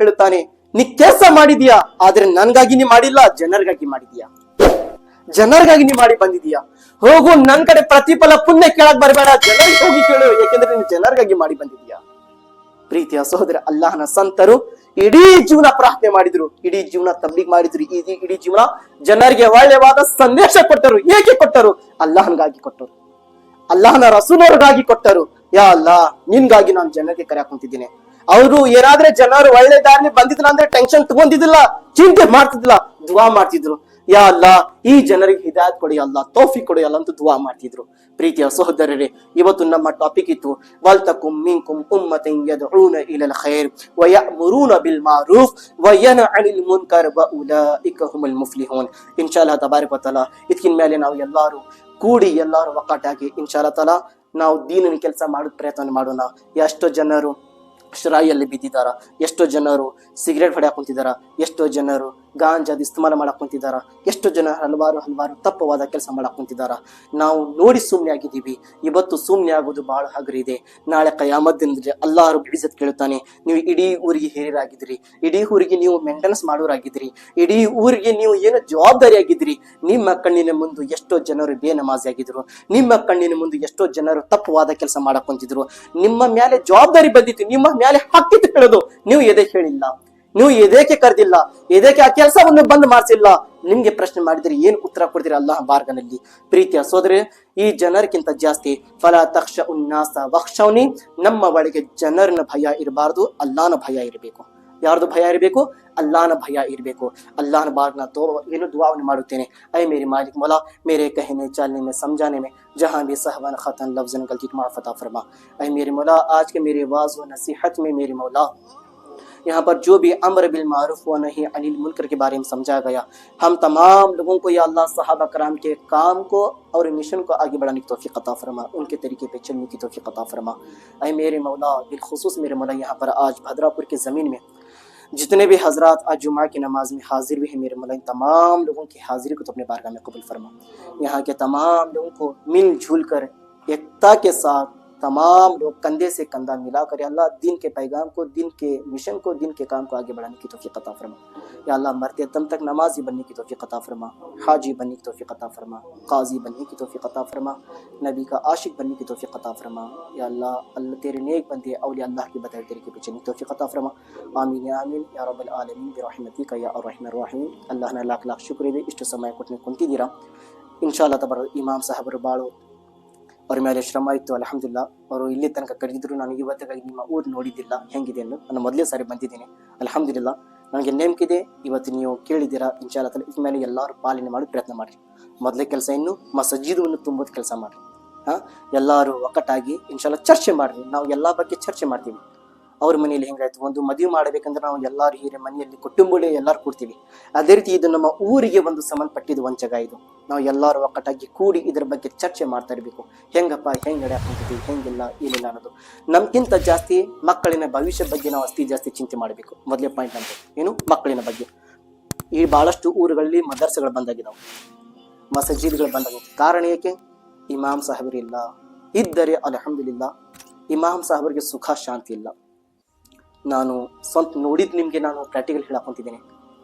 ಹೇಳುತ್ತಾನೆ, ನೀ ಕೆಲಸ ಮಾಡಿದೀಯಾ, ಆದ್ರೆ ನನ್ಗಾಗಿ ನೀ ಮಾಡಿಲ್ಲ, ಜನರಿಗಾಗಿ ಮಾಡಿದೀಯಾ, ಜನರಿಗಾಗಿ ನೀ ಮಾಡಿ ಬಂದಿದೀಯಾ. ಹೋಗು, ನನ್ ಕಡೆ ಪ್ರತಿಫಲ ಪುಣ್ಯ ಕೇಳಕ್ ಬರಬೇಡ, ಜನರಿಗೆ ಹೋಗಿ ಕೇಳು, ಯಾಕೆಂದ್ರೆ ನೀನು ಜನರಿಗಾಗಿ ಮಾಡಿ ಬಂದಿದೀಯಾ. ಪ್ರೀತಿಯ ಸಹೋದರ, ಅಲ್ಲಾಹನ ಸಂತರು ಇಡೀ ಜೀವನ ಪ್ರಾರ್ಥನೆ ಮಾಡಿದ್ರು, ಇಡೀ ಜೀವನ ತಬ್ಲೀಗ್ ಮಾಡಿದ್ರು, ಇಡೀ ಜೀವನ ಜನರಿಗೆ ಒಳ್ಳೆಯವಾದ ಸಂದೇಶ ಕೊಟ್ಟರು. ಏಕೆ ಕೊಟ್ಟರು? ಅಲ್ಲಾಹನ್ಗಾಗಿ ಕೊಟ್ಟರು, ಅಲ್ಲಾಹನ ರಸೂಲರಿಗಾಗಿ ಕೊಟ್ಟರು. ಯಾ ಅಲ್ಲಾ, ನಿನ್ಗಾಗಿ ನಾನು ಜನರಿಗೆ ಕರೆ ಹಾಕೊಂತಿದ್ದೀನಿ. ಅವರು ಏನಾದ್ರೆ ಜನರು ಒಳ್ಳೆ ದಾರಿ ಬಂದಿದ್ರ ಅಂದ್ರೆ ಟೆನ್ಷನ್ ತಗೊಂಡಿದ್ದಿಲ್ಲ, ಚಿಂತೆ ಮಾಡ್ತಿದ್ದಿಲ್ಲ, ದುವಾ ಮಾಡ್ತಿದ್ರು. ಯಾ ಅಲ್ಲಾ, ಈ ಜನರಿಗೆ ಹಿದಾಯತ್ ಕೊಡಿ ಅಲ್ಲ, ತೌಫೀಕ್ ಕೊಡಿ ಅಲ್ಲ ಅಂತ ದುವಾ ಮಾಡ್ತಿದ್ರು. ಪ್ರೀತಿಯ ಸಹೋದರರೇ, ಇವತ್ತು ನಮ್ಮ ಟಾಪಿಕ್ ಇತ್ತು ವಲ್ತಕುಂ ಮಿನ್ಕುಂ ಉಮ್ಮತನ್ ಯದ್ಊನ ಇಲಲ್ ಖೈರ್ ವ ಯಅಮುರೂನ ಬಿಲ್ ಮಾರೂಫ್ ವ ಯನ್ಹಾ ಅನಿಲ್ ಮುನ್ಕರ್ ವ ಉಲೈಕ ಹುಮುಲ್ ಮುಫ್ಲಿಹೂನ್. ಇನ್ಶಾಅಲ್ಲಾಹ್ ತಬಾರಕ ವ ತಆಲಾ ಇದಕ್ಕಿನ ಮೇಲೆ ನಾವು ಎಲ್ಲರೂ ಕೂಡಿ, ಎಲ್ಲರೂ ಒಕ್ಕಟ್ಟಾಗಿ ಇನ್ಶಾಅಲ್ಲಾಹ್ ತಆಲಾ ನಾವು ದೀನಿನ ಕೆಲಸ ಮಾಡೋದು ಪ್ರಯತ್ನ ಮಾಡೋಣ. ಎಷ್ಟೋ ಜನರು ಶ್ರಾಯಿಯಲ್ಲಿ ಬಿದ್ದಿದ್ದಾರ, ಎಷ್ಟೋ ಜನರು ಸಿಗರೇಟ್ ಹೊಡ್ಯಾಕ್ ಕುಂತಿದಾರ, ಎಷ್ಟೋ ಜನರು ಗಾಂಜಾದ ಇಸ್ತೆಮಾಲ ಮಾಡಕ್ ಕುಂತಿದಾರ, ಎಷ್ಟೋ ಜನ ಹಲವಾರು ತಪ್ಪವಾದ ಕೆಲಸ ಮಾಡಕ್ ಕುಂತಿದಾರ. ನಾವು ನೋಡಿ ಸುಮ್ಮನೆ ಆಗಿದ್ದೀವಿ. ಇವತ್ತು ಸುಮ್ಮನೆ ಆಗೋದು ಬಹಳ ಹಗರ ಇದೆ. ನಾಳೆ ಕಯಾಮತ್ ದಿನದಲ್ಲಿ ಅಲ್ಲಾಹ್ ರಬ್ಬುಲ್ ಇಜ್ಜತ್ ಕೇಳುತ್ತಾನೆ, ನೀವು ಇಡೀ ಊರಿಗೆ ಹಿರಿಯರಾಗಿದ್ರಿ, ಇಡೀ ಊರಿಗೆ ನೀವು ಮೇಂಟೆನೆನ್ಸ್ ಮಾಡೋರಾಗಿದ್ರಿ, ಇಡೀ ಊರಿಗೆ ನೀವು ಏನು ಜವಾಬ್ದಾರಿ ಆಗಿದ್ರಿ. ನಿಮ್ಮ ಕಣ್ಣಿನ ಮುಂದೆ ಎಷ್ಟೋ ಜನರು ಬೇನಮಾಜಿ ಆಗಿದ್ರು, ನಿಮ್ಮ ಕಣ್ಣಿನ ಮುಂದೆ ಎಷ್ಟೋ ಜನರು ತಪ್ಪವಾದ ಕೆಲಸ ಮಾಡಕ್ ಕುಂತಿದ್ರು. ನಿಮ್ಮ ಮೇಲೆ ಜವಾಬ್ದಾರಿ ಬಂದಿತ್ತು, ನಿಮ್ಮ ಮೇಲೆ ಹಕ್ಕಿತ್ತು ಹೇಳೋದು, ನೀವು ಎದಕ್ಕೆ ಹೇಳಿಲ್ಲ, ನೀವು ಎದಕ್ಕೆ ಕರೆದಿಲ್ಲ, ಎದಕ್ಕೆ ಆ ಕೆಲಸವನ್ನು ಬಂದ್ ಮಾಡಿಸಿಲ್ಲ. ನಿಮ್ಗೆ ಪ್ರಶ್ನೆ ಮಾಡಿದ್ರೆ ಏನು ಉತ್ತರ ಕೊಡ್ತೀರಿ ಅಲ್ಲಾಹ್ ಮಾರ್ಗನಲ್ಲಿ? ಪ್ರೀತಿಯ ಸೋದರಿ, ಈ ಜನರಿಗಿಂತ ಜಾಸ್ತಿ ಫಲಾ ತಖ್ಷ ಉನ್ನಾಸ ವಖ್ಷೌನಿ, ನಮ್ಮ ಒಳಗೆ ಜನರನ್ನ ಭಯ ಇರಬಾರ್ದು, ಅಲ್ಲಾಹನ ಭಯ ಇರಬೇಕು. ಯಾರ್ದು ಭಯ ಇರಬೇಕು? ಅಲ್ಲಾಹನ ಭಯ ಇರಬೇಕು. ಅಲ್ಲಾಹನ ಬಾರ್ನ ಏನು ದುಆವನ್ನು ಮಾಡುತ್ತೇನೆ, ಐ ಮೇರಿ ಮಾಲಿಕ್ ಮೌಲಾ, मेरे कहने चलने में समझाने में जहां भी सहवन खतन लफ्जन गलती माफ अता फरमा। ऐ मेरे मौला, आज के मेरे वाज व नसीहत में मेरे मौला यहाँ पर जो भी अम्र बिल मारूफ व नही अनिल मुनकर के बारे में समझा गया, हम तमाम लोगों को या अल्लाह सहाबा कराम के काम को और मिशन को आगे बढ़ाने की तौफीक अता फरमा, उनके तरीके पे चलने की तौफीक अता फरमा। ऐ मेरे मौला, बिलखुसूस मेरे मौला, यहाँ पर आज भद्रापुर की ज़मीन में जितने भी हजरात आज जुमा की नमाज में हाजिर भी हैं, मेरे मौला इन तमाम लोगों की हाजिरी को तो अपने बारगाह में कबूल फरमा। यहाँ के तमाम लोगों को मिलजुल कर एकता के साथ तमाम लोग कंधे से कंधा मिलाकर या अल्लाह दिन के पैगाम को, दिन के मिशन को, दिन के काम को आगे बढ़ाने की तौफीक अता फरमा। या अल्लाह मरते दम तक नमाजी बनने की तौफीक अता फरमा, हाजी बनने की तौफीक अता फरमा, काजी बनने की तौफीक अता फरमा, नबी का आशिक बनने की तौफीक अता फरमा। या अल्लाह, अल्लाह तेरे नेक बंदे औलिया अल्लाह के बताए तरीके पे चलने की तौफीक अता फरमा। आमीन या आमीन या रब्बल आलमीन बिरहमतिका या अर्हमर राहिमीन। अल्लाह ने लाख लाख शुक्र ಇದೆ ಇಷ್ಟು ಸಮಯ ಕೊಟ್ಟು ಕುಂತಿದ್ದೀರಾ. ಇನ್ಶಾಅಲ್ಲಾಹ್ ತಬಾರಕ ಇಮಾಮ್ ಸಾಹೇಬರು ಬಾಳು ಅವ್ರ ಮೇಲೆ ಶ್ರಮ ಇತ್ತು. ಅಲ್ಹಮ್ದುಲಿಲ್ಲಾಹ್, ಅವರು ಇಲ್ಲಿ ತನಕ ಕರೆದಿದ್ರು. ನಾನು ಇವತ್ತಿಗಾಗಿ ನಿಮ್ಮ ಊರು ನೋಡಿದ್ದಿಲ್ಲ ಹೆಂಗಿದೆ ಅನ್ನೋದು, ನಾನು ಮೊದಲೇ ಸಾರಿ ಬಂದಿದ್ದೀನಿ. ಅಲ್ಹಮ್ದುಲಿಲ್ಲಾಹ್, ನನಗೆ ನೇಮಕಿದೆ. ಇವತ್ತು ನೀವು ಕೇಳಿದ್ದೀರಾ. ಇನ್ಶಾಅಲ್ಲಾಹ್ ತಾಲ ಇದ್ರ ಮೇಲೆ ಎಲ್ಲರೂ ಪಾಲನೆ ಮಾಡಿ ಪ್ರಯತ್ನ ಮಾಡಿರಿ. ಮೊದಲೇ ಕೆಲಸ ಇನ್ನು ಮಸಜಿದನ್ನು ತುಂಬೋದು ಕೆಲಸ ಮಾಡಿರಿ. ಎಲ್ಲರೂ ಒಕ್ಕಟ್ಟಾಗಿ ಇನ್ಶಾಅಲ್ಲಾಹ್ ಚರ್ಚೆ ಮಾಡಿರಿ. ನಾವು ಎಲ್ಲ ಬಗ್ಗೆ ಚರ್ಚೆ ಮಾಡ್ತೀವಿ. ಅವ್ರ ಮನೆಯಲ್ಲಿ ಹೆಂಗಾಯ್ತು, ಒಂದು ಮದುವೆ ಮಾಡಬೇಕಂದ್ರೆ ನಾವು ಎಲ್ಲರೂ ಹಿರಿಯ ಮನೆಯಲ್ಲಿ ಕುಟುಂಬಗಳೇ ಎಲ್ಲರೂ ಕೂಡ್ತೀವಿ. ಅದೇ ರೀತಿ ಇದು ನಮ್ಮ ಊರಿಗೆ ಒಂದು ಸಂಬಂಧಪಟ್ಟಿದ್ದು ಒಂದು ಜಾಗ. ಇದು ನಾವು ಎಲ್ಲರೂ ಒಕ್ಕಟ್ಟಾಗಿ ಕೂಡಿ ಇದ್ರ ಬಗ್ಗೆ ಚರ್ಚೆ ಮಾಡ್ತಾ ಇರಬೇಕು. ಹೆಂಗಪ್ಪ, ಹೆಂಗೆ ನಡೆಯಾಕೊಂತೀವಿ, ಹೆಂಗಿಲ್ಲ, ಏನಿಲ್ಲ ಅನ್ನೋದು. ನಮ್ಗಿಂತ ಜಾಸ್ತಿ ಮಕ್ಕಳಿನ ಭವಿಷ್ಯ ಬಗ್ಗೆ ನಾವು ಜಾಸ್ತಿ ಚಿಂತೆ ಮಾಡಬೇಕು. ಮೊದಲೇ ಪಾಯಿಂಟ್ ನಮ್ದು ಏನು, ಮಕ್ಕಳಿನ ಬಗ್ಗೆ. ಈ ಬಹಳಷ್ಟು ಊರುಗಳಲ್ಲಿ ಮದರ್ಸೆಗಳು ಬಂದಾಗಿದ್ದಾವೆ, ಮಸಜಿದ್ಗಳು ಬಂದಾಗಿವೆ. ಕಾರಣ ಏಕೆ? ಇಮಾಮ್ ಸಾಹೇಬರಿಲ್ಲ. ಇದ್ದರೆ ಅಲ್ಹಮ್ದುಲಿಲ್ಲಾಹ್, ಇಮಾಮ್ ಸಾಹೇಬರಿಗೆ ಸುಖ ಶಾಂತಿ ಇಲ್ಲ. ನಾನು ಸ್ವಂತ ನೋಡಿದ್ದು ನಿಮಗೆ ನಾನು ಪ್ರಾಕ್ಟಿಕಲ್ ಹೇಳಾಕೊಂತಿದ್ದೇನೆ.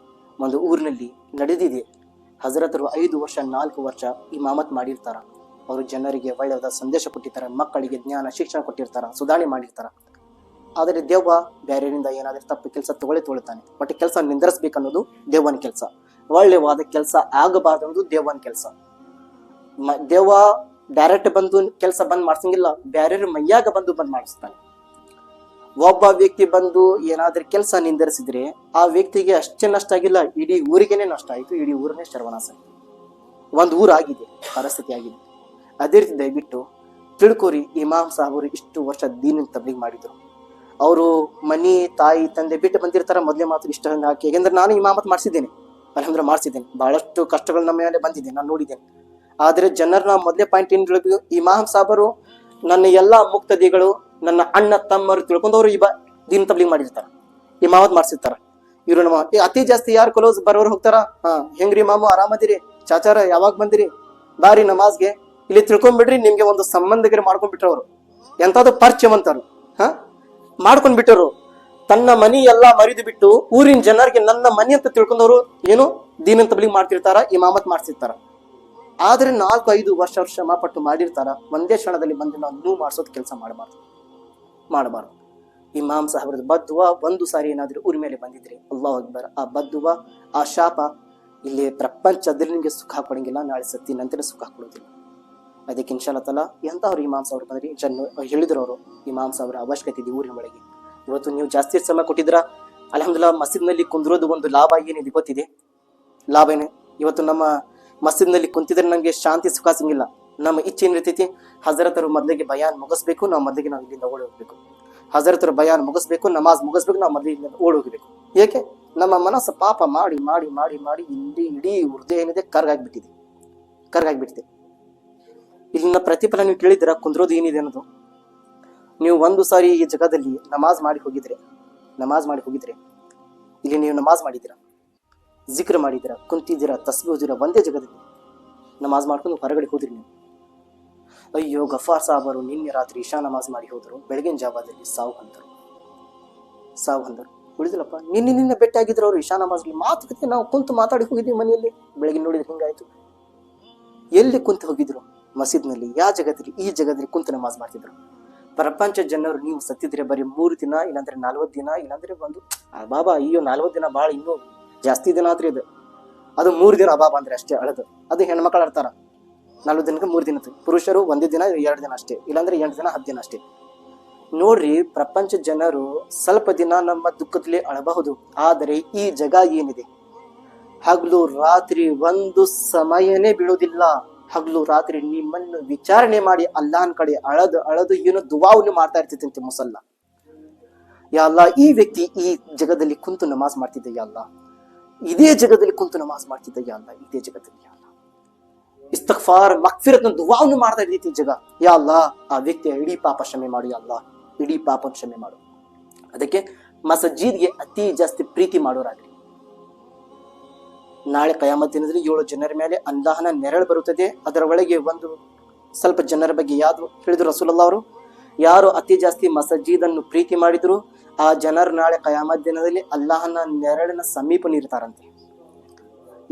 ಒಂದು ಊರಿನಲ್ಲಿ ನಡೆದಿದೆ. ಹಜರತರು 5 ವರ್ಷ 4 ವರ್ಷ ಇಮಾಮತ್ ಮಾಡಿರ್ತಾರ. ಅವರು ಜನರಿಗೆ ಒಳ್ಳೆಯದ ಸಂದೇಶ ಕೊಟ್ಟಿರ್ತಾರೆ, ಮಕ್ಕಳಿಗೆ ಜ್ಞಾನ ಶಿಕ್ಷಣ ಕೊಟ್ಟಿರ್ತಾರ, ಸುಧಾರಣೆ ಮಾಡಿರ್ತಾರ. ಆದರೆ ದೆವ್ವ ಬೇರೆಯವರಿಂದ ಏನಾದರೂ ತಪ್ಪು ಕೆಲಸ ತೊಗೊಳ್ತಾನೆ. ಬಟ್ ಕೆಲಸ ನಿಂದರಿಸ್ಬೇಕನ್ನೋದು ದೆವ್ವನ ಕೆಲಸ. ಒಳ್ಳೆಯವಾದ ಕೆಲಸ ಆಗಬಾರ್ದು ಅನ್ನೋದು ದೆವ್ವನ ಕೆಲಸ. ದೆವ್ವ ಡೈರೆಕ್ಟ್ ಬಂದು ಕೆಲಸ ಬಂದ್ ಮಾಡ್ಸಂಗಿಲ್ಲ, ಬೇರೆಯವ್ರ ಮೈಯಾಗ ಬಂದು ಬಂದ್ ಮಾಡಿಸ್ತಾನೆ. ಒಬ್ಬ ವ್ಯಕ್ತಿ ಬಂದು ಏನಾದ್ರೂ ಕೆಲಸ ನಿಂದರಿಸಿದ್ರೆ ಆ ವ್ಯಕ್ತಿಗೆ ಅಷ್ಟೇ ನಷ್ಟ ಆಗಿಲ್ಲ, ಇಡೀ ಊರಿಗೇನೆ ನಷ್ಟ ಆಯಿತು, ಇಡೀ ಊರನ್ನೇ ಸರ್ವನಾಶ ಆಯಿತು. ಒಂದು ಊರಾಗಿದೆ, ಪರಿಸ್ಥಿತಿ ಆಗಿದೆ. ಅದೇ ರೀತಿ ದಯವಿಟ್ಟು ತಿಳ್ಕೊರಿ, ಇಮಾಮ್ ಸಾಹೇಬರು ಇಷ್ಟು ವರ್ಷ ದೀನಿನ ತಬ್ಲೀಗ್ ಮಾಡಿದ್ರು. ಅವರು ಮನಿ ತಾಯಿ ತಂದೆ ಬಿಟ್ಟು ಬಂದಿರ್ತಾರ. ಮೊದಲೇ ಮಾತು ಇಷ್ಟ ಹಾಕಿ, ಯಾಕೆಂದ್ರೆ ನಾನು ಇಮಾಮತ್ ಮಾಡಿಸಿದ್ದೇನೆ, ಅಲ್ಹಮ್ದುಲಿಲ್ಲಾಹ್ ಮಾಡಿಸಿದ್ದೇನೆ. ಬಹಳಷ್ಟು ಕಷ್ಟಗಳು ನಮ್ಮ ಮೇಲೆ ಬಂದಿದೆ, ನಾನು ನೋಡಿದ್ದೇನೆ. ಆದರೆ ಜನರನ್ನ ಮೊದಲೇ ಪಾಯಿಂಟ್ ಏನು ಹೇಳಬೇಕು, ಇಮಾಮ್ ಸಾಹೇಬರು ನನ್ನ ಎಲ್ಲಾ ಮುಕ್ತದಿಗಳು, ನನ್ನ ಅಣ್ಣ ತಮ್ಮರು ತಿಳ್ಕೊಂಡವ್ರು ದೀನ್ ತಬ್ಲೀಗ್ ಮಾಡಿರ್ತಾರ, ಇಮಾಮತ್ ಮಾಡಿಸಿರ್ತಾರ. ಇವ್ರು ನಮ್ಮ ಅತಿ ಜಾಸ್ತಿ ಯಾರು ಕ್ಲೋಸ್ ಬರೋರು ಹೋಗ್ತಾರ. ಹೆಂಗ್ರಿ ಮಾಮು, ಆರಾಮದಿರಿ, ಚಾಚಾರ ಯಾವಾಗ ಬಂದಿರಿ, ಬಾರಿ ನಮಾಜ್ಗೆ, ಇಲ್ಲಿ ತಿಳ್ಕೊಂಡ್ಬಿಡ್ರಿ. ನಿಮ್ಗೆ ಒಂದು ಸಂಬಂಧಿಕರು ಮಾಡ್ಕೊಂಡ್ಬಿಟ್ರವ್ರು, ಎಂತಾದ್ರು ಪರಿಚಯವಂತರು ಮಾಡ್ಕೊಂಡ್ಬಿಟ್ಟರು. ತನ್ನ ಮನಿ ಎಲ್ಲಾ ಮರಿದು ಬಿಟ್ಟು ಊರಿನ ಜನರಿಗೆ ನನ್ನ ಮನಿ ಅಂತ ತಿಳ್ಕೊಂಡವರು ಏನು ದೀನ್ ಅಂತ ಬಲಿ ಮಾಡ್ತಿರ್ತಾರ, ಇಮಾಮತ್ ಮಾಡ್ತಿರ್ತಾರ. ಆದ್ರೆ 4-5 ವರ್ಷ ಶ್ರಮ ಪಟ್ಟು ಮಾಡಿರ್ತಾರ. ಒಂದೇ ಕ್ಷಣದಲ್ಲಿ ಬಂದು ನಾವು ನೋವು ಮಾಡಿಸೋದು ಕೆಲಸ ಮಾಡಬಾರ್ದು. ಇಮಾಮ್ ಸಾಹೇಬ್ರದ್ದು ಬದ್ದುವ ಒಂದು ಸಾರಿ ಏನಾದ್ರೂ ಊರ ಮೇಲೆ ಬಂದಿದ್ರಿ, ಅಲ್ಲಾಹು ಅಕ್ಬರ್, ಆ ಬದ್ದುವ, ಆ ಶಾಪ ಇಲ್ಲಿ ಪ್ರಪಂಚದಲ್ಲಿ ನಿಮಗೆ ಸುಖ ಕೊಡಂಗಿಲ್ಲ, ನಾಳೆ ಸತ್ತಿ ನಂತರ ಸುಖ ಕೊಡೋದಿಲ್ಲ. ಅದಕ್ಕೆ ಇನ್ಶಾಲ್ಲ ತಲಾ ಎಂತವ್ರು ಇಮಾಮ್ ಸಾಹೇಬ್ರು ಬಂದ್ರಿ ಹೇಳಿದ್ರು ಅವರು, ಇಮಾಮ್ ಸಾಹೇಬ್ರ ಅವಶ್ಯಕತೆ ಇದೆ ಊರಿನ ಒಳಗೆ. ಇವತ್ತು ನೀವು ಜಾಸ್ತಿ ಸಮಯ ಕೊಟ್ಟಿದ್ರ, ಅಲ್ಹಮ್ದುಲಿಲ್ಲಾಹ್ ಮಸ್ಜಿದ್ನಲ್ಲಿ ಕುಂದ್ರೋದು ಒಂದು ಲಾಭ ಏನಿದೆ ಗೊತ್ತಿದೆ. ಲಾಭ ಏನು? ಇವತ್ತು ನಮ್ಮ ಮಸ್ಜಿದ್ನಲ್ಲಿ ಕುಂತಿದ್ರೆ ನಮ್ಗೆ ಶಾಂತಿ ಸುಖ ಸಿಂಗಿಲ್ಲ. ನಮ್ಮ ಇಚ್ಛೆ ಏನಿರ್ತೈತಿ, ಹಜರತರು ಮೊದಲಿಗೆ ಬಯಾನ್ ಮುಗಿಸ್ಬೇಕು, ನಾವು ಮೊದಲಿಗೆ ನಾವು ಇಲ್ಲಿಂದ ಓಡಿ ಹೋಗ್ಬೇಕು. ಹಜರತರು ಬಯಾನ್ ಮುಗಿಸ್ಬೇಕು, ನಮಾಜ್ ಮುಗಿಸ್ಬೇಕು, ನಾವು ಮೊದಲಿಗೆ ಓಡಿ ಹೋಗ್ಬೇಕು. ಏಕೆ? ನಮ್ಮ ಮನಸ್ಸು ಪಾಪ ಮಾಡಿ ಮಾಡಿ ಮಾಡಿ ಮಾಡಿ ಇಡೀ ಹೃದಯ ಏನಿದೆ ಕರ್ಗಾಗ್ಬಿಟ್ಟಿದೆ. ಇಲ್ಲಿನ ಪ್ರತಿಫಲ ನೀವು ಕೇಳಿದಿರ, ಕುಂದ್ರೋದು ಏನಿದೆ ಅನ್ನೋದು. ನೀವು ಒಂದು ಸಾರಿ ಈ ಜಗದಲ್ಲಿ ನಮಾಜ್ ಮಾಡಿ ಹೋಗಿದ್ರೆ, ಇಲ್ಲಿ ನೀವು ನಮಾಜ್ ಮಾಡಿದ್ದೀರಾ, ಜಿಕ್ರ್ ಮಾಡಿದ್ದೀರಾ, ಕುಂತಿದ್ದೀರಾ, ತಸ್ಬೀಹ್ ಓದಿದ್ದೀರಾ, ಒಂದೇ ಜಗದಲ್ಲಿ ನಮಾಜ್ ಮಾಡ್ಕೊಂಡು ಹೊರಗಡೆ ಹೋದ್ರಿ ನೀವು. ಅಯ್ಯೋ ಗಫಾರ್ ಸಾಹಬರು ನಿನ್ನೆ ರಾತ್ರಿ ಇಶಾ ನಮಾಜ್ ಮಾಡಿ ಹೋದರು, ಬೆಳಗಿನ ಜಾವದಲ್ಲಿ ಸಾವು ಹೊಂದರು. ಉಳಿದಿಲ್ಲಪ್ಪ, ನಿನ್ನೆ ಬೆಟ್ಟ ಆಗಿದ್ರು ಅವರು ಇಶಾ ನಮಾಜ್ಲಿ ಮಾತುಕತೆ ನಾವು ಕುಂತು ಮಾತಾಡಿ ಹೋಗಿದ್ವಿ ಮನೆಯಲ್ಲಿ. ಬೆಳಗ್ಗೆ ನೋಡಿದ್ರೆ ಹಿಂಗಾಯ್ತು. ಎಲ್ಲಿ ಕುಂತು ಹೋಗಿದ್ರು? ಮಸೀದ್ನಲ್ಲಿ. ಯಾವ ಜಗದಲ್ಲಿ? ಈ ಜಗದಲ್ಲಿ ಕುಂತು ನಮಾಜ್ ಮಾಡ್ತಿದ್ರು. ಪ್ರಪಂಚ ಜನರು ನೀವು ಸತ್ತಿದ್ರೆ ಬರೀ 3 ದಿನ, ಇಲ್ಲಾಂದ್ರೆ 40 ದಿನ, ಇಲ್ಲಾಂದ್ರೆ ಒಂದು ಬಾಬಾ ಅಯ್ಯೋ 40 ದಿನ ಭಾಳ ಇನ್ನೂ ಜಾಸ್ತಿ ದಿನ ಆತ್ರಿ ಅದು 3 ದಿನ ಬಾಬಾ ಅಂದ್ರೆ ಅಷ್ಟೇ ಅಳದು. ಅದು ಹೆಣ್ಮಕ್ಳು ಆಡ್ತಾರ 40 ದಿನಕ್ಕೆ 3 ದಿನ, ಪುರುಷರು 1 ದಿನ 2 ದಿನ ಅಷ್ಟೇ, ಇಲ್ಲಾಂದ್ರೆ 8 ದಿನ 10 ದಿನ ಅಷ್ಟೇ. ನೋಡ್ರಿ, ಪ್ರಪಂಚ ಜನರು ಸ್ವಲ್ಪ ದಿನ ನಮ್ಮ ದುಃಖದಲ್ಲಿ ಅಳಬಹುದು, ಆದರೆ ಈ ಜಗ ಏನಿದೆ ಹಗಲು ರಾತ್ರಿ ಒಂದು ಸಮಯನೇ ಬೀಳೋದಿಲ್ಲ. ಹಗಲು ರಾತ್ರಿ ನಿಮ್ಮನ್ನು ವಿಚಾರಣೆ ಮಾಡಿ ಅಲ್ಲಾಹನ್ ಕಡೆ ಅಳದು ಏನೋ ದುವಾವನ್ನು ಮಾಡ್ತಾ ಇರ್ತಿತ್ತಂತೆ ಮುಸಲ್ಲ. ಯಾ ಅಲ್ಲಾ, ಈ ವ್ಯಕ್ತಿ ಈ ಜಗದಲ್ಲಿ ಕುಂತು ನಮಾಜ್ ಮಾಡ್ತಿದ್ದ, ಯಾ ಅಲ್ಲಾ ಇದೇ ಜಗದಲ್ಲಿ ಕುಂತು ನಮಾಜ್ ಮಾಡ್ತಿದ್ದ, ಯಾ ಅಲ್ಲಾ ಇದೇ ಜಗದಲ್ಲಿ, ಯಾ ಅಲ್ಲಾ ಇಸ್ತಗ್ಫಾರ್ ಮಗ್ಫಿರತ್ ದುವಾವನ್ನು ಮಾಡ್ತಾ ಇದ್ದೀತಿ ಜಗ. ಯಾ ಅಲ್ಲಾ, ಆ ವ್ಯಕ್ತಿಯ ಇಡೀ ಪಾಪ ಕ್ಷಮೆ ಮಾಡು, ಯಾ ಅಲ್ಲಾ ಇಡೀ ಪಾಪ ಕ್ಷಮೆ ಮಾಡು. ಅದಕ್ಕೆ ಮಸಜೀದ್ಗೆ ಅತಿ ಜಾಸ್ತಿ ಪ್ರೀತಿ ಮಾಡೋರಾಗ್ರಿ. ನಾಳೆ ಕಯಾಮತ್ ದಿನದಲ್ಲಿ 7 ಜನರ ಮೇಲೆ ಅಲ್ಲಾಹನ ನೆರಳು ಬರುತ್ತದೆ. ಅದರ ಒಳಗೆ ಒಂದು ಸ್ವಲ್ಪ ಜನರ ಬಗ್ಗೆ ಯಾರು ಹೇಳಿದ್ರು ರಸೂಲುಲ್ಲಾಹ್ ಅವರು, ಯಾರು ಅತಿ ಜಾಸ್ತಿ ಮಸಜೀದನ್ನು ಪ್ರೀತಿ ಮಾಡಿದ್ರು ಆ ಜನರು ನಾಳೆ ಕಯಾಮತ್ ದಿನದಲ್ಲಿ ಅಲ್ಲಾಹನ ನೆರಳಿನ ಸಮೀಪ ಇರ್ತಾರಂತೆ.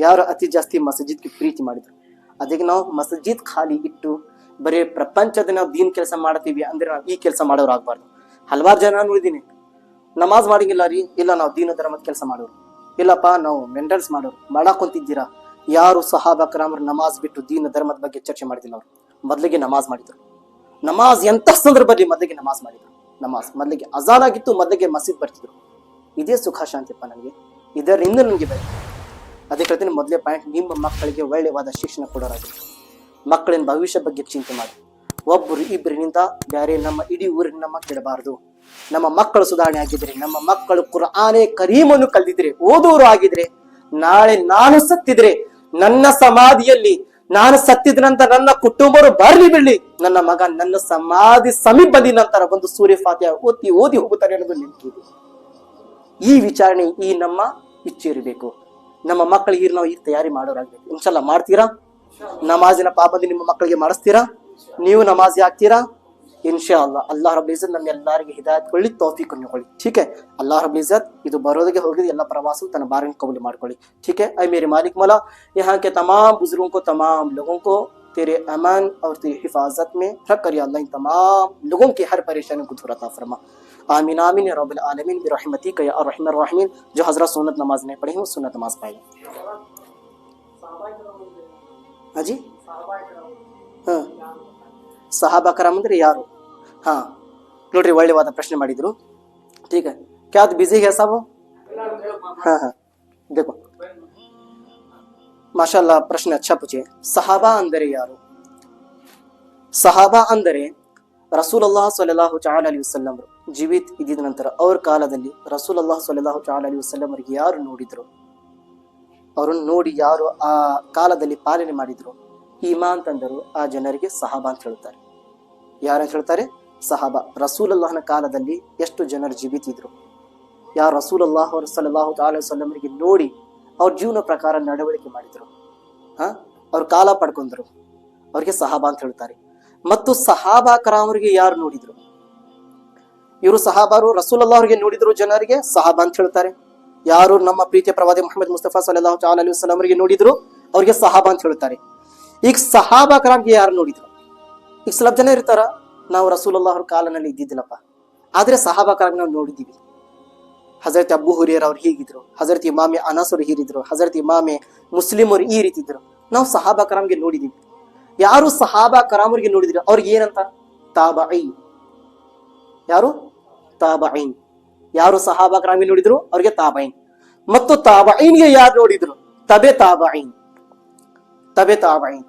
ಯಾರು ಅತಿ ಜಾಸ್ತಿ ಮಸಜೀದ್ಗೆ ಪ್ರೀತಿ ಮಾಡಿದ್ರು. ಅದಕ್ಕೆ ನಾವು ಮಸಜೀದ್ ಖಾಲಿ ಇಟ್ಟು ಬರೀ ಪ್ರಪಂಚದ ನಾವು ದೀನ್ ಕೆಲಸ ಮಾಡ್ತೀವಿ ಅಂದ್ರೆ ನಾವು ಈ ಕೆಲಸ ಮಾಡೋರು ಆಗ್ಬಾರ್ದು. ಹಲವಾರು ಜನ ನೋಡಿದೀನಿ, ನಮಾಜ್ ಮಾಡಂಗಿಲ್ಲ ರೀ, ಇಲ್ಲ ನಾವು ದೀನ ಧರ್ಮದ ಕೆಲಸ ಮಾಡೋರು, ಇಲ್ಲಪ್ಪ ನಾವು ಮೆಂಟಲ್ಸ್ ಮಾಡೋರು. ಮಾಡಕ್ ಕುಂತಿದ್ದೀರಾ? ಯಾರು ಸಹಾಬಾ ಕರಾಮರು ನಮಾಜ್ ಬಿಟ್ಟು ದೀನ ಧರ್ಮದ ಬಗ್ಗೆ ಚರ್ಚೆ ಮಾಡಿದಿಲ್ಲ. ಅವರು ಮೊದಲಿಗೆ ನಮಾಜ್ ಮಾಡಿದ್ರು. ನಮಾಜ್ ಎಂತ ಸಂದರ್ಭದಲ್ಲಿ ಮೊದಲಿಗೆ ನಮಾಜ್ ಮಾಡಿದ್ರು. ನಮಾಜ್ ಮೊದಲಿಗೆ ಅಜಾನ್ ಆಗಿತ್ತು, ಮೊದಲಿಗೆ ಮಸೀದ್ ಬರ್ತಿದ್ರು. ಇದೇ ಸುಖ ಶಾಂತಿಪ್ಪ ನನಗೆ, ಇದರಿಂದ ನನಗೆ ಬೇಕು. ಅದಕ್ಕೆ ಹೇಳ್ತೀನಿ, ಮೊದಲೇ ಪಾಯಿಂಟ್, ನಿಮ್ಮ ಮಕ್ಕಳಿಗೆ ಒಳ್ಳೆಯವಾದ ಶಿಕ್ಷಣ ಕೊಡೋರಾಗಿ, ಮಕ್ಕಳಿನ ಭವಿಷ್ಯ ಬಗ್ಗೆ ಚಿಂತೆ ಮಾಡಿ. ಒಬ್ಬರು ಇಬ್ಬರಿನಿಂದ ಬೇರೆ ನಮ್ಮ ಇಡೀ ಊರಿನ ನಮ್ಮ ಕೆಡಬಾರದು. ನಮ್ಮ ಮಕ್ಕಳು ಸುಧಾರಣೆ ಆಗಿದ್ರೆ, ನಮ್ಮ ಮಕ್ಕಳು ಕುರ್ಆನೆ ಕರೀಮನ್ನು ಕಲ್ತಿದ್ರೆ, ಓದೋರು ಆಗಿದ್ರೆ, ನಾಳೆ ನಾನು ಸತ್ತಿದ್ರೆ ನನ್ನ ಸಮಾಧಿಯಲ್ಲಿ ನಾನು ಸತ್ತಿದ ನಂತರ ನನ್ನ ಕುಟುಂಬರು ಬರ್ಲಿ ಬಿಡ್ಲಿ, ನನ್ನ ಮಗ ನನ್ನ ಸಮಾಧಿ ಸಮೀಪ ಬಂದ ನಂತರ ಒಂದು ಸೂರ್ಯ ಫಾತಿಹಾ ಓದಿ ಹೋಗುತ್ತಾರೆ ಅನ್ನೋದು ನಿಂತಿದೆ. ಈ ವಿಚಾರಣೆ, ಈ ನಮ್ಮ ಇಚ್ಛೆ ಇರಬೇಕು. ನಮ್ಮ ಮಕ್ಕಳಿಗೆ ನಾವು ಈ ತಯಾರಿ ಮಾಡೋರಾಗ್ಬೇಕು. ಇನ್ಶಾಲ್ಲ ಮಾಡ್ತೀರಾ? ನಮಾಜಿನ ಪಾಬಂದಿ ನಿಮ್ಮ ಮಕ್ಕಳಿಗೆ ಮಾಡಿಸ್ತೀರಾ? ನೀವು ನಮಾಜಿ ಆಗ್ತೀರಾ? ಇನ್ಶಾ ಅಲ್ಲಾ. ಅಲ್ಲಾಹ್ ರಬ್ಬುಲ್ ಇಜ್ಜತ್ ನಮ್ಮೆಲ್ಲರಿಗೆ ಹಿದಾಯತ್ ಕೊಳ್ಳಿ, ತೌಫೀಕ್ ಅನ್ನು ಕೊಳ್ಳಿ. ठीक है? अल्लाह रब्बुल इज्जत ಇದು ಬರೋದಕ್ಕೆ ಹೋಗಿದೆ ಎಲ್ಲ ಪ್ರವಾಸ ತನ್ನ ಬಾರಿನ ಕಬೂಲ್ ಮಾಡ್ಕೊಳ್ಳಿ. ठीक है? ऐ मेरे मालिक मौला, यहाँ के तमाम बुजुर्गों को, तमाम लोगों को तेरे अमान और तेरी हिफाजत में रख कर, या अल्लाह इन तमाम लोगों की हर परेशानी को दूर अता फरमा. आमीन आमीन या रब्बल आलमीन बिरहमतिक या अर्हमर राहिमीन. जो हजरत सुन्नत नमाज नहीं पढ़ी वो सुन्नत नमाज पढ़े. हाँ जी, हाँ सहाबा कराम ಅಂದ್ರೆ ಯಾರು? ಹಾ ನೋಡ್ರಿ, ಒಳ್ಳೆವಾದ ಪ್ರಶ್ನೆ ಮಾಡಿದ್ರು. ठीक है? क्या आप बिजी है साहब? हाँ हाँ देखो माशाअल्लाह, प्रश्न अच्छा पूछे. सहाबा ಅಂದರೆ ಯಾರು? ಸಹಾಬಾ ಅಂದರೆ ರಸೂಲುಲ್ಲಾಹ ಸ್ವಲ್ಲಲ್ಲಾಹು ತಆಲಾ ಅಲೈಹಿ ವಸಲ್ಲಂ ಜೀವಿತ ಇದ್ದ ನಂತರ ಅವರ ಕಾಲದಲ್ಲಿ ರಸೂಲುಲ್ಲಾಹ ಸ್ವಲ್ಲಲ್ಲಾಹು ತಆಲಾ ಅಲೈಹಿ ವಸಲ್ಲಂ ಅವರಿಗೆ ಯಾರು ನೋಡಿದ್ರು, ಅವರನ್ನು ನೋಡಿ ಯಾರು ಆ ಕಾಲದಲ್ಲಿ ಪಾಲನೆ ಮಾಡಿದ್ರು, ಈಮಾನ್ ತಂದರು, ಆ ಜನರಿಗೆ ಸಹಾಬಾ ಅಂತ ಹೇಳ್ತಾರೆ. ಯಾರಂತ ಹೇಳ್ತಾರೆ? ಸಹಾಬಾ. ರಸೂಲುಲ್ಲಾಹನ ಕಾಲದಲ್ಲಿ ಎಷ್ಟು ಜನರು ಜೀವಿತ ಇದ್ರು, ಯಾರು ರಸೂಲುಲ್ಲಾಹ ಸ್ವಲ್ಲಲ್ಲಾಹು ತಆಲಾ ವಸಲ್ಲಂ ಅವರಿಗೆ ನೋಡಿ ಅವ್ರ ಜೀವನ ಪ್ರಕಾರ ನಡವಳಿಕೆ ಮಾಡಿದ್ರು, ಅವ್ರ ಕಾಲ ಪಡ್ಕೊಂಡ್ರು, ಅವ್ರಿಗೆ ಸಹಾಬಾ ಅಂತ ಹೇಳ್ತಾರೆ. ಮತ್ತು ಸಹಾಬಾ ಕರಾಮರಿಗೆ ಯಾರು ನೋಡಿದ್ರು? ಇವರು ಸಹಾಬಾರು ರಸೂಲುಲ್ಲಾಹ್ ಅವರಿಗೆ ನೋಡಿದ್ರು, ಜನರಿಗೆ ಸಹಾಬಾ ಅಂತ ಹೇಳ್ತಾರೆ. ಯಾರು ನಮ್ಮ ಪ್ರೀತಿಯ ಪ್ರವಾದಿ ಮುಹಮ್ಮದ್ ಮುಸ್ತಫಾ ಸಲ್ಲಲ್ಲಾಹು ಅಲೈಹಿ ವಸಲ್ಲಂ ಅವರಿಗೆ ನೋಡಿದ್ರು ಅವ್ರಿಗೆ ಸಹಾಬಾ ಅಂತ ಹೇಳ್ತಾರೆ. ಈಗ ಸಹಾಬಾ ಕರಾಮ್ಗೆ ಯಾರು ನೋಡಿದ್ರು? ಈಗ ಸ್ವಲ್ಪ ಜನ ಇರ್ತಾರ, ನಾವು ರಸೂಲುಲ್ಲಾಹ್ ಅವ್ರ ಕಾಲನಲ್ಲಿ ಇದ್ದಿದ್ದಿಲ್ಲಪ್ಪ, ಆದ್ರೆ ಸಹಾಬಾ ಕರಾಮ್ ನಾವು ನೋಡಿದೀವಿ. ಹಜರತ್ ಅಬು ಹುರೈರ ಅವ್ರು ಹೀಗಿದ್ರು, ಹಜರತ್ ಇಮಾಮೆ ಅನಸ್ ಅವರು ಹೀಗಿದ್ರು, ಹಜರತ್ ಇಮಾಮೆ ಮುಸ್ಲಿಂ ಅವರು ಈ ರೀತಿ ಇದ್ರು. ನಾವು ಸಹಾಬಾ ಕರಾಮ್ಗೆ ನೋಡಿದೀವಿ. ಯಾರು ಸಹಾಬಾ ಕರಾಮರಿಗೆ ನೋಡಿದ್ರು ಅವ್ರಿಗೆ ಏನಂತ? ತಾಬঈನ್. ಯಾರು? ತಾಬঈನ್. ಯಾರು ಸಹಾಬಾ ಕರಾಮಿ ನೋಡಿದ್ರು ಅವ್ರಿಗೆ ತಾಬঈನ್. ಮತ್ತು ತಾಬঈನ್ಗೆ ಯಾರು ನೋಡಿದ್ರು? ತಬೆ ತಾಬঈನ್. ತಬೆ ತಾಬঈನ್.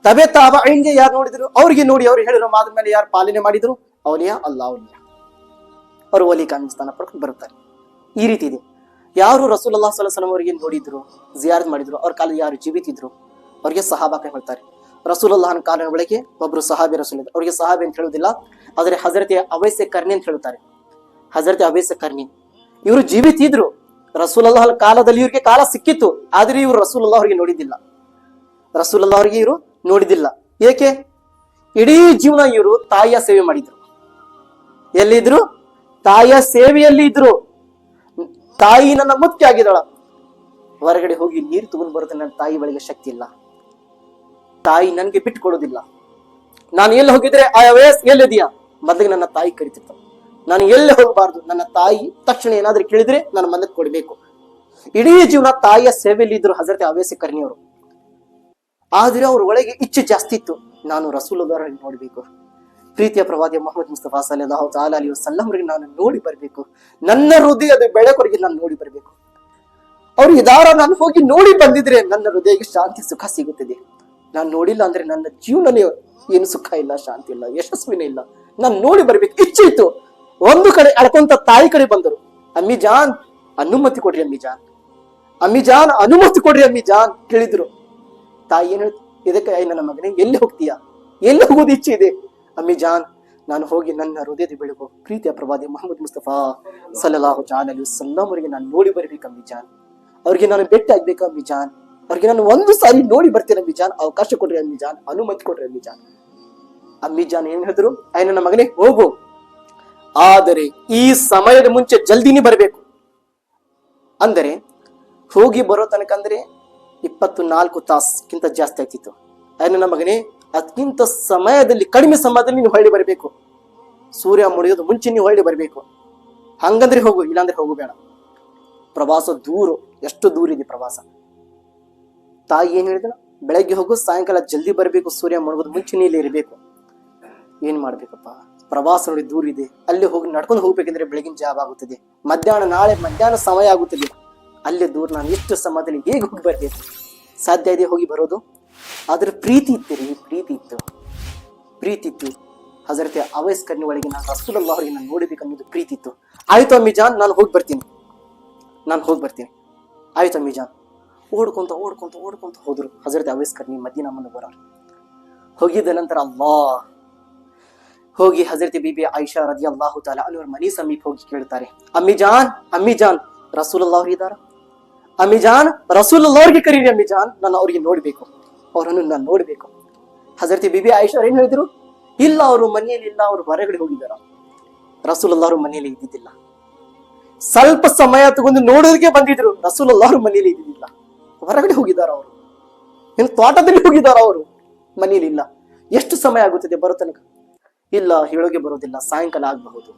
ತಬೆ ತಾಬঈನ್ಗೆ ಯಾರು ನೋಡಿದ್ರು ಅವ್ರಿಗೆ ನೋಡಿ ಅವ್ರು ಹೇಳಿರೋ ಮಾದ ಮೇಲೆ ಯಾರು ಪಾಲನೆ ಮಾಡಿದ್ರು? ಔಲಿಯಾ ಅಲ್ಲಾಹ್ ಔಲಿಯಾ, ಅವರು ವಲಿ ಕಾಮಿನ ಸ್ಥಾನ ಪಡ್ಕೊಂಡು ಬರುತ್ತಾರೆ. ಈ ರೀತಿ ಇದೆ. ಯಾರು ರಸೂಲುಲ್ಲಾಹ್ ಸಲ್ಲಲ್ಲಾಹು ಅಲೈಹಿ ವಸಲ್ಲಂ ಅವರಿಗೆ ನೋಡಿದ್ರು, ಜಿಯಾರತ್ ಮಾಡಿದ್ರು, ಅವ್ರ ಕಾಲ ಯಾರು ಜೀವಿತಿದ್ರು ಅವ್ರಿಗೆ ಸಹಾಬಾ ಹೇಳ್ತಾರೆ. ರಸೂಲುಲ್ಲಾಹನ ಕಾಲದ ಒಳಗೆ ಒಬ್ರು ಸಹಾಬಿ ರಸೂಲ್ ಇದ್ರು, ಅವ್ರಿಗೆ ಸಹಾಬಿ ಅಂತ ಹೇಳುವುದಿಲ್ಲ, ಆದರೆ ಹಜರತ್ ಅವೈಸೆ ಕರ್ನಿ ಅಂತ ಹೇಳ್ತಾರೆ. ಹಜರತ್ ಅವೈಸೆ ಕರ್ನಿ ಇವರು ಜೀವಿತಿದ್ರು. ರಸೂಲುಲ್ಲಾಹ್ ಕಾಲದಲ್ಲಿ ಇವ್ರಿಗೆ ಕಾಲ ಸಿಕ್ಕಿತ್ತು, ಆದ್ರೆ ಇವರು ರಸೂಲುಲ್ಲಾಹ್ ಅವರಿಗೆ ನೋಡಿದ್ದಿಲ್ಲ. ರಸೂಲುಲ್ಲಾಹ್ ಅವರಿಗೆ ಇವರು ನೋಡಿದ್ದಿಲ್ಲ. ಏಕೆ? ಇಡೀ ಜೀವನ ಇವರು ತಾಯಿಯ ಸೇವೆ ಮಾಡಿದ್ರು. ಎಲ್ಲಿದ್ರು? ತಾಯಿಯ ಸೇವೆಯಲ್ಲಿ ಇದ್ರು. ತಾಯಿ ನನ್ನ ಮುಖ್ಯ ಆಗಿದ್ದಾಳ. ಹೊರಗಡೆ ಹೋಗಿ ನೀರು ತಗೊಂಡು ಬರುತ್ತೆ, ನನ್ನ ತಾಯಿ ಬಳಿಗೆ ಶಕ್ತಿ ಇಲ್ಲ, ತಾಯಿ ನನ್ಗೆ ಬಿಟ್ಟು ಕೊಡೋದಿಲ್ಲ. ನಾನು ಎಲ್ಲಿ ಹೋಗಿದ್ರೆ ಆ ವಯಸ್ ಎಲ್ಲಿದೆಯಾ ಮೊದಲಿಗೆ ನನ್ನ ತಾಯಿ ಕರಿತಿರ್ತಾಳೆ. ನಾನು ಎಲ್ಲಿ ಹೋಗಬಾರ್ದು, ನನ್ನ ತಾಯಿ ತಕ್ಷಣ ಏನಾದ್ರೂ ಕೇಳಿದ್ರೆ ನನ್ನ ಮನಕ್ಕೆ ಕೊಡ್ಬೇಕು. ಇಡೀ ಜೀವನ ತಾಯಿಯ ಸೇವೆಯಲ್ಲಿ ಇದ್ರು ಹಜರತ್ ಅವೈಸೆ ಕರ್ನಿ ಅವರು. ಆದ್ರೆ ಅವ್ರ ಒಳಗೆ ಇಚ್ಛೆ ಜಾಸ್ತಿ ಇತ್ತು, ನಾನು ರಸೂಲುಲ್ಲಾಹ್ ನೋಡ್ಬೇಕು, ಪ್ರೀತಿಯ ಪ್ರವಾದಿ ಮುಹಮ್ಮದ್ ಮುಸ್ತಫಾ ಸಲ್ಲಲ್ಲಾಹು ಅಲೈಹಿ ವಸಲ್ಲಂ ಅವರಿಗೆ ನಾನು ನೋಡಿ ಬರ್ಬೇಕು, ನನ್ನ ಹೃದಯದ ಬೆಳಕೊರೆಗೆ ನಾನು ನೋಡಿ ಬರ್ಬೇಕು. ಅವ್ರು ಇದಾರ ನಾನು ಹೋಗಿ ನೋಡಿ ಬಂದಿದ್ರೆ ನನ್ನ ಹೃದಯಕ್ಕೆ ಶಾಂತಿ ಸುಖ ಸಿಗುತ್ತದೆ. ನಾನು ನೋಡಿಲ್ಲ ಅಂದ್ರೆ ನನ್ನ ಜೀವನನೇ ಏನು ಸುಖ ಇಲ್ಲ, ಶಾಂತಿ ಇಲ್ಲ, ಯಶಸ್ವಿನೇ ಇಲ್ಲ. ನಾನು ನೋಡಿ ಬರ್ಬೇಕು ಇಚ್ಛೆ ಇತ್ತು. ಒಂದು ಕಡೆ ಅಳ್ಕೊಂತ ತಾಯಿ ಕಡೆ ಬಂದರು, ಅಮ್ಮಿ ಜಾನ್ ಅನುಮತಿ ಕೊಡ್ರಿ, ಅಮ್ಮಿ ಜಾನ್, ಅಮ್ಮಿ ಜಾನ್ ಅನುಮತಿ ಕೊಡ್ರಿ ಅಮ್ಮಿ ಜಾನ್ ಕೇಳಿದ್ರು. ತಾಯಿ ಏನ್ ಹೇಳ್ತು? ಇದಕ್ಕೆ ನನ್ನ ಮಗನೇ ಎಲ್ಲಿ ಹೋಗ್ತೀಯಾ, ಎಲ್ಲಿ ಹೋಗೋದು ಇಚ್ಛೆ ಇದೆ? ಅಮ್ಮಿ ಜಾನ್ ನಾನು ಹೋಗಿ ನನ್ನ ಹೃದಯದ ಬೆಳಕು ಪ್ರೀತಿಯ ಪ್ರವಾದಿ ಮುಹಮ್ಮದ್ ಮುಸ್ತಫಾ ಸಲ್ಲಲ್ಲಾಹು ಅಲೈಹಿ ವಸಲ್ಲಂ ಅವರಿಗೆ ನಾನು ನೋಡಿ ಬರ್ಬೇಕು ಅಮ್ಮಿ ಜಾನ್, ಅವ್ರಿಗೆ ನಾನು ಭೇಟಿ ಆಗ್ಬೇಕು ಅಮ್ಮಿ ಜಾನ್, ಅವ್ರಿಗೆ ನಾನು ಒಂದು ಸಾರಿ ನೋಡಿ ಬರ್ತೇನೆ ಅಮ್ಮಿ ಜಾನ್, ಅವಕಾಶ ಕೊಡ್ರಿ ಅಮ್ಮಿ ಜಾನ್, ಅನುಮತಿ ಕೊಡ್ರಿ ಅಮ್ಮಿ ಜಾನ್. ಅಮ್ಮಿ ಜಾನ್ ಏನ್ ಹೇಳಿದ್ರು? ನನ್ನ ಮಗನೇ ಹೋಗು, ಆದರೆ ಈ ಸಮಯದ ಮುಂಚೆ ಜಲ್ದಿನೇ ಬರಬೇಕು. ಅಂದರೆ ಹೋಗಿ ಬರೋ ತನಕ ಅಂದ್ರೆ 24 ತಾಸ್ಕಿಂತ ಜಾಸ್ತಿ ಆಗ್ತಿತ್ತು. ನನ್ನ ಮಗನೇ ಅದಕ್ಕಿಂತ ಸಮಯದಲ್ಲಿ ಕಡಿಮೆ ಸಮಯದಲ್ಲಿ ನೀವು ಹೊಳ್ಳಿ ಬರಬೇಕು, ಸೂರ್ಯ ಮುಡಿಯೋದು ಮುಂಚೆ ನೀವು ಹೊಳ್ಳಿ ಬರಬೇಕು. ಹಂಗಂದ್ರೆ ಹೋಗು, ಇಲ್ಲಾಂದ್ರೆ ಹೋಗು ಬೇಡ. ಪ್ರವಾಸ ದೂರ, ಎಷ್ಟು ದೂರ ಇದೆ ಪ್ರವಾಸ. ತಾಯಿ ಏನ್ ಹೇಳಿದ್ರು? ಬೆಳಗ್ಗೆ ಹೋಗು, ಸಾಯಂಕಾಲ ಜಲ್ದಿ ಬರಬೇಕು, ಸೂರ್ಯ ಮುಳುಗೋದು ಮುಂಚೆನೇ ಇಲ್ಲಿ ಇರಬೇಕು. ಏನ್ ಮಾಡ್ಬೇಕಪ್ಪ, ಪ್ರವಾಸ ನೋಡಿ ದೂರ ಇದೆ, ಅಲ್ಲಿ ಹೋಗಿ ನಡ್ಕೊಂಡು ಹೋಗ್ಬೇಕಂದ್ರೆ ಬೆಳಗಿನ ಜಾವ ಆಗುತ್ತದೆ, ನಾಳೆ ಮಧ್ಯಾಹ್ನ ಸಮಯ ಆಗುತ್ತದೆ. ಅಲ್ಲೇ ದೂರ ನಾನು ಎಷ್ಟು ಸಮಯದಲ್ಲಿ ಹೇಗೆ ಹೋಗಿ ಬರ್ಬೇಕು? ಸಾಧ್ಯ ಇದೆ ಹೋಗಿ ಬರೋದು? ಆದ್ರೆ ಪ್ರೀತಿ ಇತ್ತು ರೀ, ಪ್ರೀತಿ ಇತ್ತು. ಹಜರತ್ ಅವೈಸ್ ಕರ್ನಿ ಒಳಗೆ ನಾನು ರಸೂಲುಲ್ಲಾಹ್ ಅವರಿಗೆ ನಾನು ನೋಡಬೇಕನ್ನೋದು ಪ್ರೀತಿ ಇತ್ತು. ಆಯ್ತು ಅಮ್ಮಿ ಜಾನ್, ನಾನು ಹೋಗಿ ಬರ್ತೀನಿ. ಆಯ್ತು ಅಮ್ಮಿ ಜಾನ್. ಓಡ್ಕೊಂತ ಹೋದ್ರು ಹಜರತ್ ಅವೈಸ್ ಕರ್ನಿ ಮದೀನಾ ಮುನವ್ವರ. ಹೋಗಿದ್ದ ನಂತರ ಹೋಗಿ ಹಜರತ್ ಬೀಬಿ ಆಯಿಷಾ ರದಿಯಲ್ಲಾಹು ತಆಲಾ ಅನ್ಹಾ ಮನೆ ಸಮೀಪ ಹೋಗಿ ಕೇಳ್ತಾರೆ, ಅಮ್ಮಿ ಜಾನ್ ರಸೂಲುಲ್ಲಾಹ್ ಅವರು ಇದ್ದಾರ? ಅಮ್ಮಿ ಜಾನ್ ರಸೂಲುಲ್ಲಾಹ್ ಅವರಿಗೆ ಕರೀರಿ ಅಮ್ಮಿ ಜಾನ್, ನಾನು ಅವ್ರಿಗೆ ನೋಡ್ಬೇಕು, ಅವರನ್ನು ನಾನು ನೋಡ್ಬೇಕು. ಹಜರತ್ ಬೀಬಿ ಆಯಿಷಾ ಏನ್ ಹೇಳಿದ್ರು? ಇಲ್ಲ, ಅವರು ಮನೆಯಲ್ಲಿ ಇಲ್ಲ, ಅವರು ಹೊರಗಡೆ ಹೋಗಿದ್ದಾರ. ರಸೂಲುಲ್ಲಾಹ್ ಅವರು ಮನೆಯಲ್ಲಿ ಇದ್ದಿದ್ದಿಲ್ಲ. ಸ್ವಲ್ಪ ಸಮಯ ತಗೊಂಡು ನೋಡೋದಕ್ಕೆ ಬಂದಿದ್ರು, ರಸೂಲುಲ್ಲಾಹ್ ಅವರು ಮನೆಯಲ್ಲಿ ಇದ್ದಿದ್ದಿಲ್ಲ, ಹೊರಗಡೆ ಹೋಗಿದ್ದಾರ. ಅವರು ಇನ್ನು ತೋಟದಲ್ಲಿ ಹೋಗಿದ್ದಾರ, ಅವರು ಮನೆಯಲ್ಲಿ ಇಲ್ಲ. ಎಷ್ಟು ಸಮಯ ಆಗುತ್ತದೆ ಬರೋ ತನಕ? ಇಲ್ಲ, ಹೇಳೋಗೆ ಬರೋದಿಲ್ಲ, ಸಾಯಂಕಾಲ ಆಗಬಹುದು.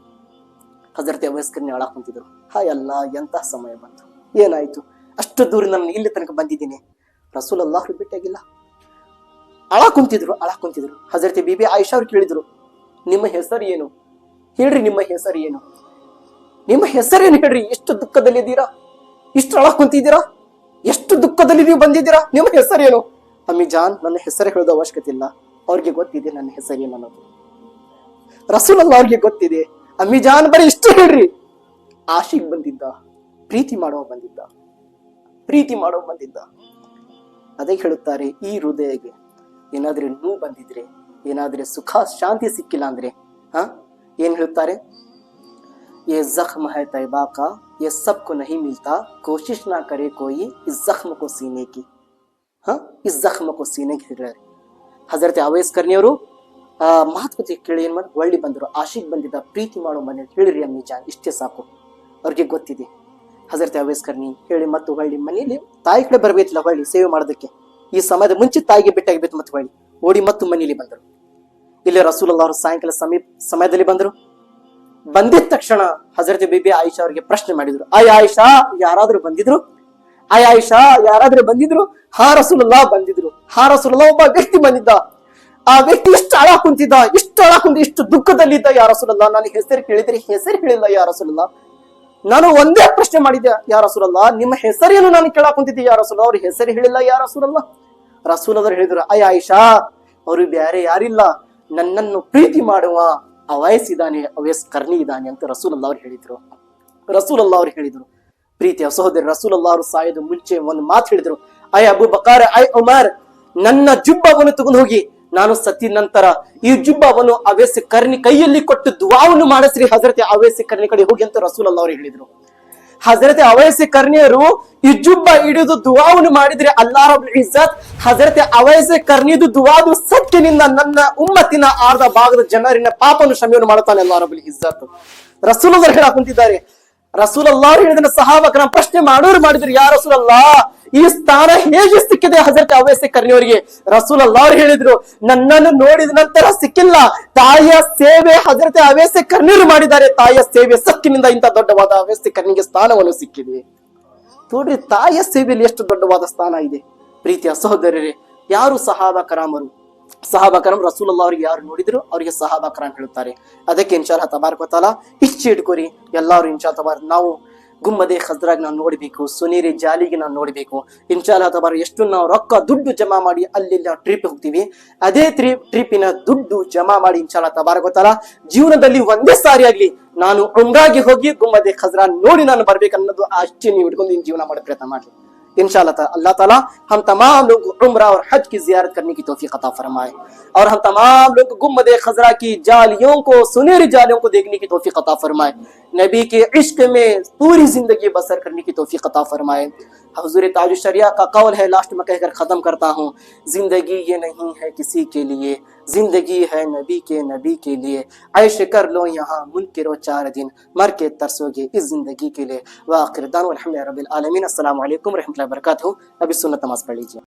ಹಜರತ್ ಅವೈಸ್ ಕರ್ನಿ ಅಳಕ್ ಕುಂತಿದ್ರು. ಹಾಯ್ ಅಲ್ಲ, ಎಂತಹ ಸಮಯ ಬಂತು, ಏನಾಯ್ತು? ಅಷ್ಟು ದೂರ ನಾನು ಇಲ್ಲಿ ತನಕ ಬಂದಿದ್ದೀನಿ, ರಸೂಲುಲ್ಲಾಹ್ ಅವರು ಭೇಟಿಯಾಗಿಲ್ಲ. ಅಳಕ್ ಕುಂತಿದ್ರು. ಹಜರತ್ ಬೀಬಿ ಆಯಿಷಾ ಅವ್ರು ಕೇಳಿದ್ರು, ನಿಮ್ಮ ಹೆಸರು ಏನು ಹೇಳ್ರಿ, ನಿಮ್ಮ ಹೆಸರೇನು ಹೇಳ್ರಿ, ಎಷ್ಟು ದುಃಖದಲ್ಲಿದ್ದೀರಾ, ಇಷ್ಟು ಅಳಕ್ ಕುಂತಿದ್ದೀರಾ, ಎಷ್ಟು ದುಃಖದಲ್ಲಿ ನೀವು ಬಂದಿದ್ದೀರಾ, ನಿಮ್ಮ ಹೆಸರೇನು? ಅಮ್ಮಿ ಜಾನ್, ನನ್ನ ಹೆಸರು ಹೇಳೋದು ಅವಶ್ಯಕತೆ ಇಲ್ಲ, ಅವ್ರಿಗೆ ಗೊತ್ತಿದೆ ನನ್ನ ಹೆಸರೇನು ಅನ್ನೋದು. ರಸೂಲುಲ್ಲಾಹ್ ಅವ್ರಿಗೆ ಗೊತ್ತಿದೆ. ಅಮ್ಮಿ ಜಾನ್ ಬರೀ ಇಷ್ಟು ಹೇಳ್ರಿ. ಆಶಿಕ್ ಬಂದಿದ್ದ, ಪ್ರೀತಿ ಮಾಡೋ ಬಂದಿದ್ದ. ಅದೇ ಹೇಳುತ್ತಾರೆ, ಈ ಹೃದಯಕ್ಕೆ ಏನಾದ್ರೆ ನೋವು ಬಂದಿದ್ರೆ, ಏನಾದ್ರೆ ಸುಖ ಶಾಂತಿ ಸಿಕ್ಕಿಲ್ಲ ಅಂದ್ರೆ ಏನ್ ಹೇಳುತ್ತಾರೆ? ये जख्म है तैबा का, ये सबको नहीं मिलता, कोशिश ना करे कोई इस जख्म को सीने की. इस जख्म को सीने की. ಹಜರತ್ ಅವೈಸ್ ಕರ್ನಿ ಅವರು ಮಾತುಕತೆ ಕೇಳಿ ಏನ್ ಮಾಡಿ ಒಳ್ಳಿ ಬಂದರು. ಆಶಿಕ್ ಬಂದಿದ್ದ, ಪ್ರೀತಿ ಮಾಡೋ ಮನೆ ಹೇಳಿರಿ ಅಮ್ಮಿ ಜಾನ್, ಇಷ್ಟೇ ಸಾಕು. ಅವ್ರಿಗೆ ಗೊತ್ತಿದೆ ಹಜರತ್ ಅವೈಸ್ ಕರ್ನಿ ಹೇಳಿ ಮತ್ತು ಹೊಳ್ಳಿ ಮನೆಯಲ್ಲಿ ತಾಯಿ ಕಡೆ ಬರ್ಬೇಕಿಲ್ಲ, ಹೊಳ್ಳಿ ಸೇವೆ ಮಾಡೋದಕ್ಕೆ ಈ ಸಮಯದ ಮುಂಚೆ ತಾಯಿಗೆ ಭೇಟಿಯಾಗಬೇಕು. ಮತ್ತೆ ಹೊಳ್ಳಿ ಓಡಿ ಮತ್ತು ಮನೆಯಲ್ಲಿ ಬಂದರು. ಇಲ್ಲಿ ರಸೂಲುಲ್ಲಾಹ್ ಅವರು ಸಾಯಂಕಾಲ ಸಮಯದಲ್ಲಿ ಬಂದರು. ಬಂದಿದ ತಕ್ಷಣ ಹಜರತ್ ಬೇಬಿ ಆಯಿಷಾ ಅವರಿಗೆ ಪ್ರಶ್ನೆ ಮಾಡಿದ್ರು, ಆಯಿಷಾ ಯಾರಾದ್ರೂ ಬಂದಿದ್ರು? ಆಯಿಷಾ ಯಾರಾದ್ರೂ ಬಂದಿದ್ರು? ಹಾ ರಸೂಲುಲ್ಲಾಹ್ ಬಂದಿದ್ರು. ಹಾ ರಸೂಲುಲ್ಲಾಹ್ ಒಬ್ಬ ವ್ಯಕ್ತಿ ಬಂದಿದ್ದ. ಆ ವ್ಯಕ್ತಿ ಇಷ್ಟು ಅಳ ಕುಂತಿದ್ದ, ಇಷ್ಟು ದುಃಖದಲ್ಲಿದ್ದ. ಯಾ ರಸೂಲುಲ್ಲಾಹ್ ನಾನು ಹೆಸರು ಕೇಳಿದ್ರೆ ಹೆಸರು ಹೇಳಿಲ್ಲ ಯಾ ರಸೂಲುಲ್ಲಾಹ್. ನಾನು ಒಂದೇ ಪ್ರಶ್ನೆ ಮಾಡಿದ್ದೆ ಯಾ ರಸೂಲುಲ್ಲಾಹ್, ನಿಮ್ಮ ಹೆಸರೇನು ನಾನು ಕೇಳಕ್ ಕುಂತಿದ್ದೆ ಯಾ ರಸೂಲುಲ್ಲಾಹ್. ಅವ್ರ ಹೆಸರು ಹೇಳಿಲ್ಲ ಯಾ ರಸೂಲುಲ್ಲಾಹ್. ರಸೂಲುಲ್ಲಾಹ್ ಹೇಳಿದ್ರು, ಆಯಿಷಾ ಅವರು ಬೇರೆ ಯಾರಿಲ್ಲ, ನನ್ನನ್ನು ಪ್ರೀತಿ ಮಾಡುವ ಅವೈಸ್ ಇದ್ದಾನೆ, ಅವೈಸ್ ಕರ್ನಿ ಇದ್ದಾನೆ ಅಂತ ರಸೂಲುಲ್ಲಾಹ್ ಅವ್ರು ಹೇಳಿದ್ರು. ರಸೂಲುಲ್ಲಾಹ್ ಅವ್ರು ಹೇಳಿದ್ರು, ಪ್ರೀತಿಯ ಸಹೋದರಿ ರಸೂಲುಲ್ಲಾಹ್ ಅವರು ಸಾಯೋದು ಮುಂಚೆ ಒಂದು ಮಾತು ಹೇಳಿದ್ರು, ಅಬು ಬಕರ್, ಉಮರ್, ನನ್ನ ಜುಬ್ಬವನ್ನು ತಗೊಂಡು ಹೋಗಿ ನಾನು ಸತ್ತಿ ನಂತರ ಈ ಜುಬ್ಬವನ್ನು ಅವೈಸ್ ಕರ್ನಿ ಕೈಯಲ್ಲಿ ಕೊಟ್ಟು ದುವಾವನ್ನು ಮಾಡಿಸ್ರಿ ಹಜರತ್ ಅವೈಸ್ ಕರ್ನಿ ಕಡೆ ಹೋಗಿ ಅಂತ ರಸೂಲುಲ್ಲಾಹ್ ಅವರು ಹೇಳಿದ್ರು. ಹಜರತ್ ಅವೈಸ್ ಕರ್ನಿಯರು ಈ ಜುಬ್ಬ ಹಿಡಿದು ದುವಾವನ್ನು ಮಾಡಿದ್ರೆ ಅಲ್ಲಾಹ್ ರಬ್ಬುಲ್ ಇಜ್ಜತ್ ಹಜರತ್ ಅವೈಸ್ ಕರ್ನಿದು ದುವಾದು ಸತ್ಯನಿಂದ ನನ್ನ ಉಮ್ಮತ್ತಿನ ಅರ್ಧ ಭಾಗದ ಜನರಿನ ಪಾಪವನ್ನು ಕ್ಷಮೆಯನ್ನು ಮಾಡುತ್ತಾನೆ ಅಲ್ಲಾಹ್ ರಬ್ಬುಲ್ ಇಜ್ಜತ್. ರಸೂಲುಲ್ಲಾಹ್ ಹೇಳಕ್ ಕುಂತಿದ್ದಾರೆ. ರಸೂಲುಲ್ಲಾಹ್ ಹೇಳಿದ ಸಹಾಬಕರ ಪ್ರಶ್ನೆ ಮಾಡಿದ್ರು, ಯಾ ರಸೂಲುಲ್ಲಾಹ್ ಈ ಸ್ಥಾನ ಹೇಗೆ ಸಿಕ್ಕಿದೆ ಹಜರತ್ ಅವೈಸ್ ಕರ್ನಿ ಅವರಿಗೆ? ರಸೂಲುಲ್ಲಾಹ್ ಹೇಳಿದ್ರು, ನನ್ನನ್ನು ನೋಡಿದ ನಂತರ ಸಿಕ್ಕಿಲ್ಲ, ತಾಯಿಯ ಸೇವೆ ಹಜರತ್ ಅವೈಸ್ ಕರ್ನಿಯರು ಮಾಡಿದ್ದಾರೆ. ತಾಯಿಯ ಸೇವೆ ಸಕ್ಕಿನಿಂದ ಇಂಥ ದೊಡ್ಡವಾದ ಅವೈಸ್ ಕರ್ನಿಗೆ ಸ್ಥಾನವನ್ನು ಸಿಕ್ಕಿದೆ. ನೋಡ್ರಿ, ತಾಯಿಯ ಸೇವೆಯಲ್ಲಿ ಎಷ್ಟು ದೊಡ್ಡವಾದ ಸ್ಥಾನ ಇದೆ. ಪ್ರೀತಿಯ ಸಹೋದರರೇ, ಯಾರು ಸಹಾಬಕರಾಮರು? ಸಹಾಬಕರಂ ರಸೂಲುಲ್ಲಾಹ್ ಅವರಿಗೆ ಯಾರು ನೋಡಿದ್ರು ಅವರಿಗೆ ಸಹಾಬಕರಾಮ್ ಹೇಳುತ್ತಾರೆ. ಅದಕ್ಕೆ ಇನ್ಶಾಅಲ್ಲಾಹ್ ತಬಾರಕ ವ ತಆಲಾ ಇಚ್ಛೆ ಇಟ್ಕೋರಿ ಎಲ್ಲರೂ ಇನ್ಶಾಅಲ್ಲಾಹ್ ತಬಾರಕ ನಾವು ಗುಮ್ಮದೆ ಖಜ್ರಾಗ್ ನಾನು ನೋಡ್ಬೇಕು, ಸುನೇರಿ ಜಾಲಿಗೆ ನಾನು ನೋಡ್ಬೇಕು. ಇನ್ಶಾಅಲ್ಲಾಹ್ ತಬಾರಕ ಎಷ್ಟು ನಾವು ರೊಕ್ಕ ದುಡ್ಡು ಜಮಾ ಮಾಡಿ ಅಲ್ಲಿ ಟ್ರಿಪ್ ಹೋಗ್ತೀವಿ, ಅದೇ ಟ್ರಿಪ್ಪಿನ ದುಡ್ಡು ಜಮಾ ಮಾಡಿ ಇನ್ಶಾಅಲ್ಲಾಹ್ ತಬಾರಕ ವ ತಆಲಾ ಜೀವನದಲ್ಲಿ ಒಂದೇ ಸಾರಿ ಆಗ್ಲಿ ನಾನು ಉಮ್ರಾಗೆ ಹೋಗಿ ಗುಮ್ಮದೆ ಖಜ್ರಾ ನೋಡಿ ನಾನು ಬರ್ಬೇಕನ್ನೋದು ಆ ಇಚ್ಛೆ ನೀವು ಇಟ್ಕೊಂಡು ಜೀವನ ಮಾಡೋ ಪ್ರಯತ್ನ ಮಾಡಿ. इंशाअल्लाह अल्लाह ताला हम तमाम लोग उम्रा और हज की जियारत करने की तौफीक अता फरमाए और हम तमाम लोग गुम्बदे खजरा की जालियों को, सुनहरी जालियों को देखने की तौफीक अता फरमाए। नबी के इश्क में पूरी जिंदगी बसर करने की तौफीक अता फरमाए। हुजूर ताज शरिया का कौल है, लास्ट में कहकर खत्म करता हूँ, जिंदगी ये नहीं है किसी के लिए, जिंदगी है नबी के लिए। ऐश कर लो यहाँ मुनकिरो 4 दिन, मर के तरसोगे इस जिंदगी के लिए। वाखिर दान अल्हम्दुलिल्लाहि रब्बिल आलमीन। अस्सलामु अलैकुम रहमतुल्लाहि व बरकातहू। अभी सुन्नत नमाज पढ़ लीजिए।